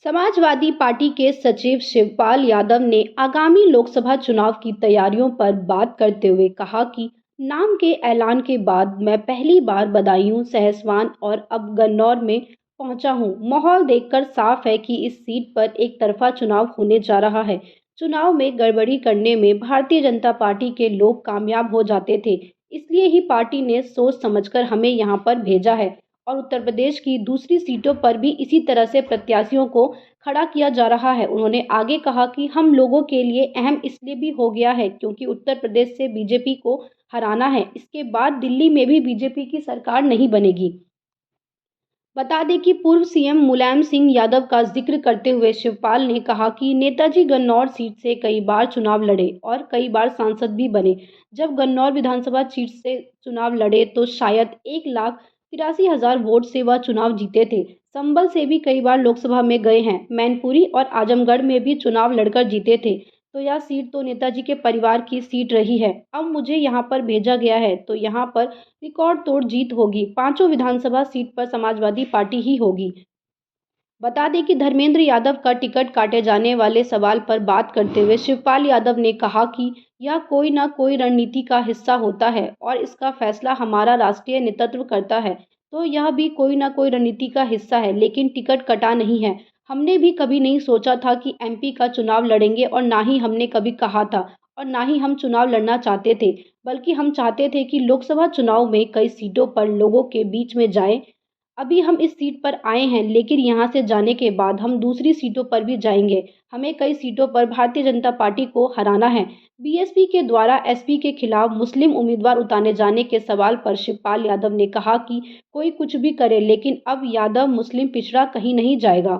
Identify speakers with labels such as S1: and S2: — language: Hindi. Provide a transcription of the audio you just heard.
S1: समाजवादी पार्टी के सचिव शिवपाल यादव ने आगामी लोकसभा चुनाव की तैयारियों पर बात करते हुए कहा कि नाम के ऐलान के बाद मैं पहली बार बदायूं, सहसवान और अब गन्नौर में पहुंचा हूं। माहौल देखकर साफ है कि इस सीट पर एक तरफा चुनाव होने जा रहा है। चुनाव में गड़बड़ी करने में भारतीय जनता पार्टी के लोग कामयाब हो जाते थे, इसलिए ही पार्टी ने सोच समझकर हमें यहां पर भेजा है और उत्तर प्रदेश की दूसरी सीटों पर भी इसी तरह से प्रत्याशियों को खड़ा किया जा रहा है। उन्होंने आगे कहा कि हम लोगों के लिए अहम इसलिए भी हो गया है क्योंकि उत्तर प्रदेश से बीजेपी को हराना है। इसके बाद दिल्ली में भी बीजेपी की सरकार नहीं बनेगी। बता दें कि पूर्व सीएम मुलायम सिंह यादव का जिक्र करते हुए शिवपाल ने कहा कि नेताजी गन्नौर सीट से कई बार चुनाव लड़े और कई बार सांसद भी बने। जब गन्नौर विधानसभा सीट से चुनाव लड़े तो शायद 1,83,000 वोट से वह चुनाव जीते थे। संभल से भी कई बार लोकसभा में गए हैं। मैनपुरी और आजमगढ़ में भी चुनाव लड़कर जीते थे। तो यह सीट तो नेताजी के परिवार की सीट रही है। अब मुझे यहाँ पर भेजा गया है तो यहाँ पर रिकॉर्ड तोड़ जीत होगी। पांचों विधानसभा सीट पर समाजवादी पार्टी ही होगी। बता दें कि धर्मेंद्र यादव का टिकट काटे जाने वाले सवाल पर बात करते हुए शिवपाल यादव ने कहा कि यह कोई न कोई रणनीति का हिस्सा होता है और इसका फैसला हमारा राष्ट्रीय नेतृत्व करता है। तो यह भी कोई न कोई रणनीति का हिस्सा है, लेकिन टिकट कटा नहीं है। हमने भी कभी नहीं सोचा था कि एमपी का चुनाव लड़ेंगे और ना ही हमने कभी कहा था और ना ही हम चुनाव लड़ना चाहते थे, बल्कि हम चाहते थे कि लोकसभा चुनाव में कई सीटों पर लोगों के बीच में जाएं। अभी हम इस सीट पर आए हैं, लेकिन यहाँ से जाने के बाद हम दूसरी सीटों पर भी जाएंगे। हमें कई सीटों पर भारतीय जनता पार्टी को हराना है। बीएसपी के द्वारा एसपी के खिलाफ मुस्लिम उम्मीदवार उतारे जाने के सवाल पर शिवपाल यादव ने कहा कि कोई कुछ भी करे, लेकिन अब यादव मुस्लिम पिछड़ा कहीं नहीं जाएगा।